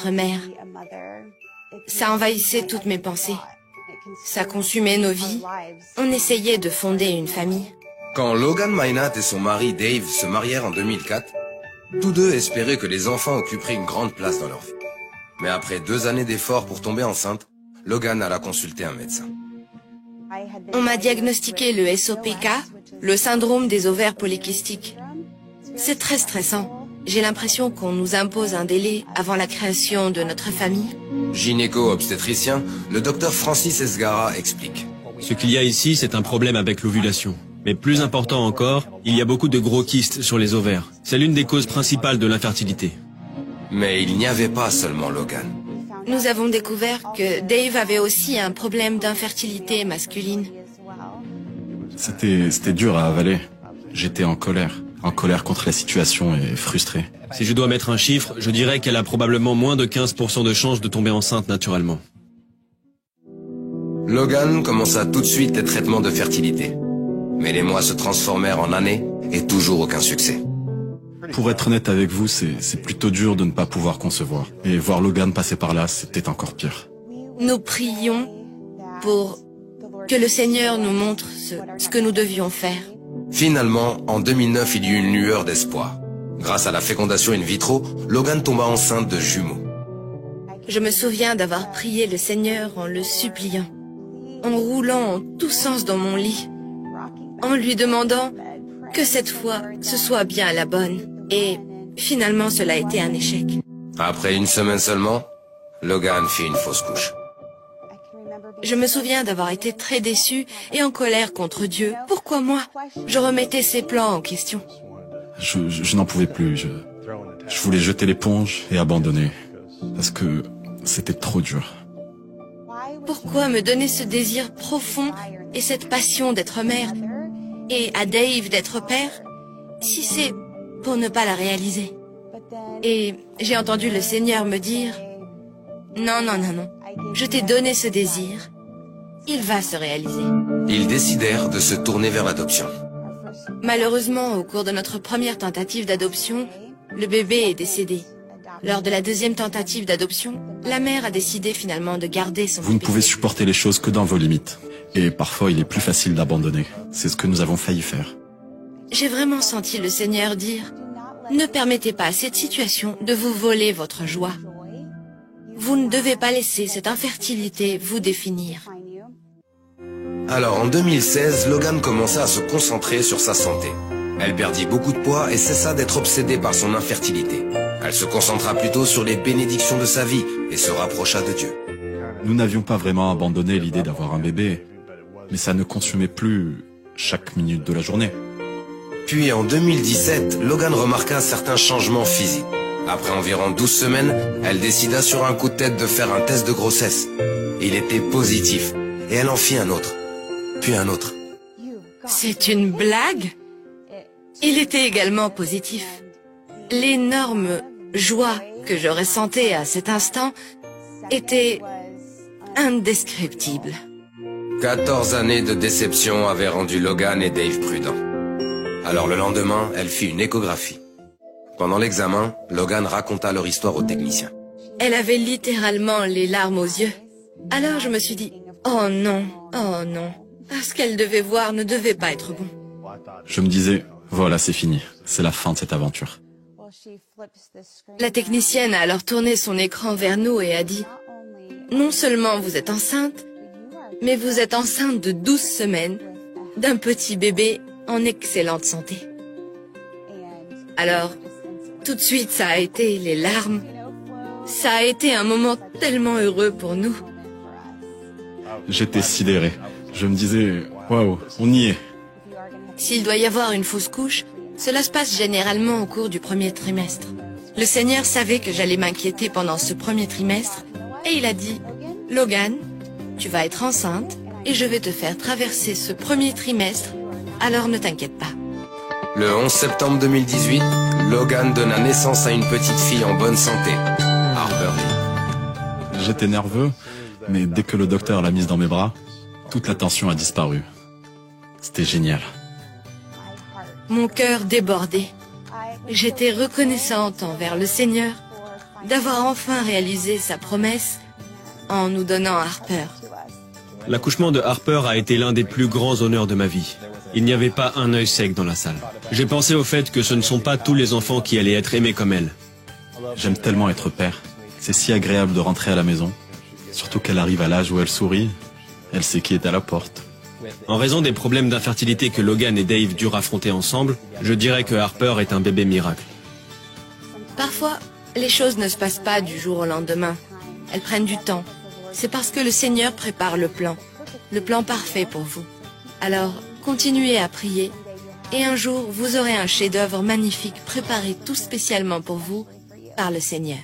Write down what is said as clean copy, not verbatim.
d'être mère. Ça envahissait toutes mes pensées. Ça consumait nos vies. On essayait de fonder une famille. Quand Logan Minot et son mari Dave se marièrent en 2004, tous deux espéraient que les enfants occuperaient une grande place dans leur vie. Mais après 2 années d'efforts pour tomber enceinte, Logan alla consulter un médecin. On m'a diagnostiqué le SOPK, le syndrome des ovaires polykystiques. C'est très stressant. J'ai l'impression qu'on nous impose un délai avant la création de notre famille. Gynéco-obstétricien, le docteur Francis Esgara explique. Ce qu'il y a ici, c'est un problème avec l'ovulation. Mais plus important encore, il y a beaucoup de gros kystes sur les ovaires. C'est l'une des causes principales de l'infertilité. Mais il n'y avait pas seulement Logan. Nous avons découvert que Dave avait aussi un problème d'infertilité masculine. C'était dur à avaler. J'étais en colère contre la situation et frustré. Si je dois mettre un chiffre, je dirais qu'elle a probablement moins de 15% de chances de tomber enceinte naturellement. Logan commença tout de suite les traitements de fertilité. Mais les mois se transformèrent en années et toujours aucun succès. Pour être honnête avec vous, c'est plutôt dur de ne pas pouvoir concevoir. Et voir Logan passer par là, c'était encore pire. Nous prions pour que le Seigneur nous montre ce que nous devions faire. Finalement, en 2009, il y eut une lueur d'espoir. Grâce à la fécondation in vitro, Logan tomba enceinte de jumeaux. Je me souviens d'avoir prié le Seigneur en le suppliant, en roulant en tous sens dans mon lit, en lui demandant que cette fois, ce soit bien la bonne. Et finalement, cela a été un échec. Après 1 semaine seulement, Logan fit une fausse couche. Je me souviens d'avoir été très déçue et en colère contre Dieu. Pourquoi moi? Je remettais ses plans en question. Je n'en pouvais plus. Je voulais jeter l'éponge et abandonner. Parce que c'était trop dur. Pourquoi me donner ce désir profond et cette passion d'être mère et à Dave d'être père, si c'est pour ne pas la réaliser? Et j'ai entendu le Seigneur me dire, non, non, non, non, je t'ai donné ce désir, il va se réaliser. Ils décidèrent de se tourner vers l'adoption. Malheureusement, au cours de notre première tentative d'adoption, le bébé est décédé. Lors de la deuxième tentative d'adoption, la mère a décidé finalement de garder son Vous ne bébé. pouvez supporter les choses que dans vos limites. Et parfois, il est plus facile d'abandonner. C'est ce que nous avons failli faire. J'ai vraiment senti le Seigneur dire, ne permettez pas à cette situation de vous voler votre joie. Vous ne devez pas laisser cette infertilité vous définir. Alors en 2016, Logan commença à se concentrer sur sa santé. Elle perdit beaucoup de poids et cessa d'être obsédée par son infertilité. Elle se concentra plutôt sur les bénédictions de sa vie et se rapprocha de Dieu. Nous n'avions pas vraiment abandonné l'idée d'avoir un bébé, mais ça ne consumait plus chaque minute de la journée. Puis en 2017, Logan remarqua certains changements physiques. Après environ 12 semaines, elle décida sur un coup de tête de faire un test de grossesse. Il était positif et elle en fit un autre, puis un autre. C'est une blague? Il était également positif. L'énorme joie que je ressentais à cet instant était indescriptible. 14 années de déception avaient rendu Logan et Dave prudents. Alors le lendemain, elle fit une échographie. Pendant l'examen, Logan raconta leur histoire au technicien. Elle avait littéralement les larmes aux yeux. Alors je me suis dit, oh non, ce qu'elle devait voir ne devait pas être bon. Je me disais, voilà, c'est fini. C'est la fin de cette aventure. La technicienne a alors tourné son écran vers nous et a dit, non seulement vous êtes enceinte, mais vous êtes enceinte de 12 semaines, d'un petit bébé en excellente santé. Alors, tout de suite, ça a été les larmes. Ça a été un moment tellement heureux pour nous. J'étais sidéré. Je me disais, waouh, on y est. S'il doit y avoir une fausse couche, cela se passe généralement au cours du premier trimestre. Le Seigneur savait que j'allais m'inquiéter pendant ce premier trimestre et il a dit, Logan, tu vas être enceinte et je vais te faire traverser ce premier trimestre, alors ne t'inquiète pas. Le 11 septembre 2018, Logan donna naissance à une petite fille en bonne santé, Harper Lee. J'étais nerveux, mais dès que le docteur l'a mise dans mes bras, toute la tension a disparu. C'était génial. Mon cœur débordait. J'étais reconnaissante envers le Seigneur d'avoir enfin réalisé sa promesse en nous donnant Harper. L'accouchement de Harper a été l'un des plus grands honneurs de ma vie. Il n'y avait pas un œil sec dans la salle. J'ai pensé au fait que ce ne sont pas tous les enfants qui allaient être aimés comme elle. J'aime tellement être père. C'est si agréable de rentrer à la maison. Surtout qu'elle arrive à l'âge où elle sourit. Elle sait qui est à la porte. En raison des problèmes d'infertilité que Logan et Dave durent affronter ensemble, je dirais que Harper est un bébé miracle. Parfois, les choses ne se passent pas du jour au lendemain. Elles prennent du temps. C'est parce que le Seigneur prépare le plan parfait pour vous. Alors, continuez à prier, et un jour, vous aurez un chef-d'œuvre magnifique préparé tout spécialement pour vous par le Seigneur.